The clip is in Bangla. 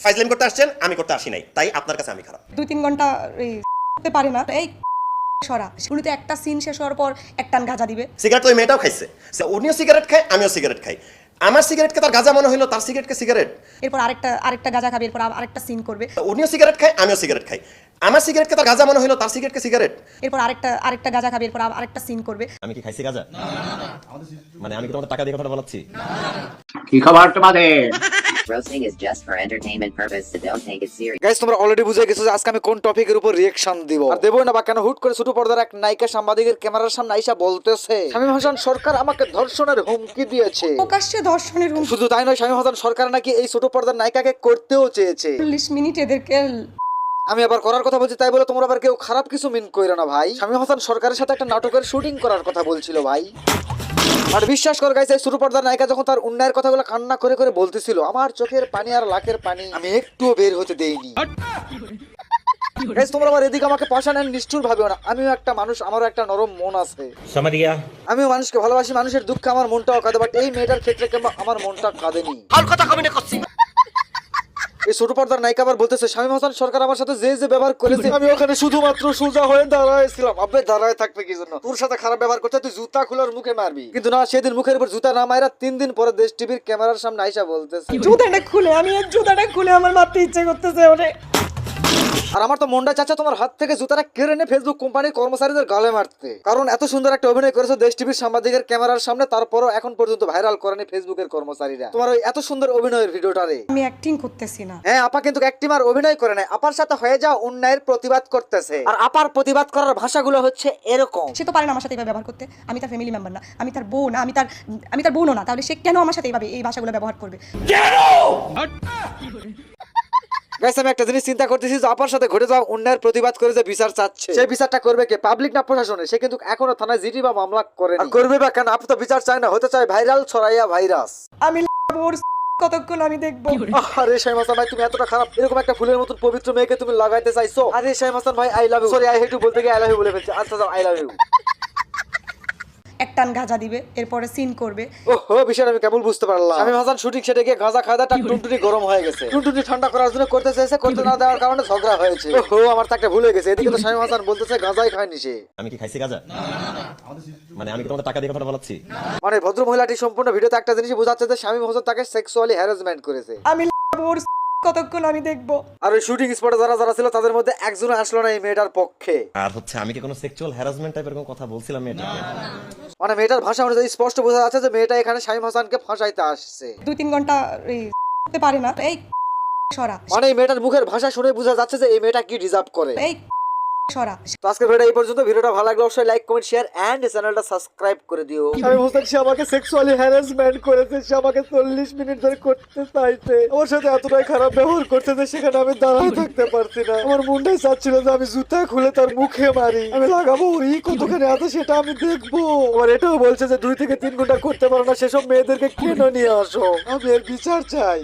ফাইজলামি করতে আসছেন, আমি করতে আসি নাই, তাই আপনার কাছে আমি খারাপ। 2-3 ঘন্টা করতে পারে না এই সরা শুরুতে একটা সিন শেষ হওয়ার পর একটান গাঁজা দিবে। সিগারেট তো ওই মেয়েটাও খাইছে, উনিও সিগারেট খায়, আমিও সিগারেট খাই। আমার সিগারেটকে তার গাঁজা মনে হইলো, তার সিগারেটকে সিগারেট। এরপর আরেকটা গাঁজা খাবে, এরপর আরেকটা সিন করবে। উনিও সিগারেট খায়, আমিও সিগারেট খাই। আমার সিগারেটকে তার গাঁজা মনে হইলো, তার সিগারেটকে সিগারেট। এরপর আরেকটা গাঁজা খাবে, এরপর আরেকটা সিন করবে। আমি কি খাইছি গাঁজা? মানে আমি কি তোমাদের টাকা দিয়ে কথাটা বলাচ্ছি? কি খবর তোমাদের? Roasting is just for entertainment purpose, so don't take it serious. Guys, তোমরা অলরেডি বুঝে গেছো যে আজকে আমি কোন টপিকের উপর রিঅ্যাকশন দিব। আর দেবো না বা কেন, হুট করে ছোট পর্দার এক নায়িকা সাংবাদিকের ক্যামেরার সামনে আইসা বলতেছে শামীম হাসান সরকার আমাকে ধর্ষণের হুমকি দিয়েছে। প্রকাশ্যে ধর্ষণের হুমকি। শুধু তাই নয়, শামীম হাসান সরকার নাকি এই ছোট পর্দার নায়িকাকে করতেও চেয়েছে। 40 মিনিট এদেরকে আমি আবার করার কথা বলছি, তাই বলে তোমরা আবার কেউ খারাপ কিছু মিন কইরো না ভাই। শামীম হাসান সরকারের সাথে একটা নাটকের শুটিং করার কথা বলছিল ভাই। আর বিশ্বাস কর গাইস, এই ছোট পর্দার নায়িকা যখন তার উন্নয়নের কথাগুলো কান্না করে করে বলতেছিল, আমার চোখের পানি আর লাখের পানি আমি একটুও বের হতে দেইনি। গাইস, তোমরা আবার এদিকে আমাকে পাশা নেন নিষ্ঠুর ভাবেও না। আমিও একটা মানুষ, আমারও একটা নরম মন আছে। আমিও মানুষকে ভালোবাসি, মানুষের দুঃখে আমার মনটাও কাঁদে, বাট এই মেয়েটার ক্ষেত্রে কিংবা আমার মনটা কাঁদেনি। আর কথা কমে না করছি। এই ছোট পর্দার নায়িকা আবার বলতেছে শামীম হাসান সরকার আমার সাথে যে যে ব্যবহার করেছে, আমি ওখানে শুধুমাত্র সোজা হয়ে দাঁড়াইছিলাম। আবে দাঁড়ায় থাকবে কি জন্য? তোর সাথে খারাপ ব্যবহার করতে তুই জুতা খুলার মুখে মারবি, কিন্তু না, সেদিন মুখের উপর জুতা না মাইরা 3 দিন পরে দেশ টিভির ক্যামেরার সামনে আইসা বলতেছে জুতাটা খুলে আমার মারতে ইচ্ছে করতেছে ওরে। আর আমার তো মনটা চাচা তোমার হাত থেকে জুতাটা কেড়ে নিয়ে ফেসবুক কোম্পানির কর্মচারীদের গালে মারতে। কারণ এত সুন্দর একটা অভিনয় করেছো দেশ টিভির সাংবাদিকের ক্যামেরার সামনে, তারপরও এখন পর্যন্ত ভাইরাল করেনি ফেসবুকের কর্মচারীরা তোমার ওই এত সুন্দর অভিনয়ের ভিডিওটারে। আমি অ্যাক্টিং করতেছি না। হ্যাঁ, আপা কিন্তু অ্যাক্টিং আর অভিনয় করে নাই, আপার সাথে হয়ে যাওয়া অন্যায়ের প্রতিবাদ করতেছে। আর আপার প্রতিবাদ করার ভাষাগুলো হচ্ছে এরকম। সে তো পারে না আমার সাথে এইভাবে ব্যবহার করতে। আমি তার ফ্যামিলি মেম্বার না, আমি তার বউ না, আমি তার বোনও না, তাহলে সে কেন আমার সাথে এইভাবে এই ভাষাগুলো ব্যবহার করবে? গাইস, আমি একটা জিনিস চিন্তা করতেছি যে আপার সাথে ঘটে যাওয়া অন্যায়ের প্রতিবাদ করে যে বিচার চাচ্ছে, সেই বিচারটা করবে কে? পাবলিক না প্রশাসনে? সে কিন্তু এখনো থানায় জিডি বা মামলা করে না। করবে বা কেন? আপনি তো বিচার চায় না, হতে চায় ভাইরাল ছড়াইয়া ভাইরাস। আমি ওর কতক্ষণ আমি দেখবো? আরে শামীম হাসান ভাই, তুমি এতটা খারাপ? এরকম একটা ফুলের মতন পবিত্র মেয়েকে তুমি লাগাইতে চাইছো? আরে শামীম হাসান ভাই, I love you. Sorry, I hate you বলতে গিয়ে আই লাভ ইউ বলে ফেলছি। আচ্ছা যাও, আই লাভ ইউ। একটান গাঁজা দিবে, এরপরে সিন করবে। ওহো, বিষয়টা আমি কেবল বুঝতে পারলাম। শামীম হাসান শুটিং সেটে গিয়ে গাঁজা খাওয়া টাক টুনটুনি গরম হয়ে গেছে। টুনটুনি ঠান্ডা করার জন্য করতে চাইছে, করতে না দেওয়ার কারণে ঝগড়া হয়েছে। ওহো, আমার তো একটা ভুল হয়ে গেছে। এদিকে তো শামীম হাসান বলতেছে গাঁজাই খায়নি সে। আমি কি খাইছি গাঁজা? মানে আমি কি তোমাদের টাকা দিয়ে কথাটা বলাচ্ছি? মানে ভদ্র মহিলাটি সম্পূর্ণ ভিডিওতে একটা জিনিস বোঝাচ্ছে যে শামীম হাসান তাকে সেক্সুয়ালি হ্যারাসমেন্ট করেছে। আমি ওর কতক্ষণ আমি দেখবো? আর ওই শুটিং স্পটে যারা যারা ছিল তাদের মধ্যে একজনও আসলো না এই মেয়েটার পক্ষে। আর হচ্ছে আমি কি কোনো সেক্সুয়াল হ্যারাসমেন্ট টাইপের কোনো কথা বলছিলাম মেয়েটাকে? মানে মেয়েটার ভাষা অনুযায়ী স্পষ্ট বোঝা যাচ্ছে যে মেয়েটা এখানে শামীম হাসানকে ফাঁসাইতে আসছে। 2-3 ঘন্টা করতে পারে না এই সরা। মানে এই মেয়েটার মুখের ভাষা শুনে বোঝা যাচ্ছে যে এই মেয়েটা কি ডিজার্ভ করে। এই সরা। তো আজকের ভিডিও এই পর্যন্ত। ভিডিওটা ভালো লাগলে অবশ্যই লাইক, কমেন্ট, শেয়ার এন্ড চ্যানেলটা সাবস্ক্রাইব করে দিও। শামীম হাসান সে আমাকে সেক্সুয়ালি হ্যারাসমেন্ট করেছে, সে আমাকে 40 মিনিট ধরে করতে চাইছে। আমার সাথে এতটাই খারাপ ব্যবহার করছে যে সেখানে আমি দাঁড়ায় থাকতে পারছি না। আমার মনটাই চাচ্ছিল যে আমি জুতা খুলে তার মুখে মারি। আমি লাগাবো ওই কতখানি আছে সেটা আমি দেখবো। আমার এটাও বলছে যে 2 থেকে 3 ঘন্টা করতে পারো না, সেসব মেয়েদেরকে কেন নিয়ে আসো? আমি এর বিচার চাই।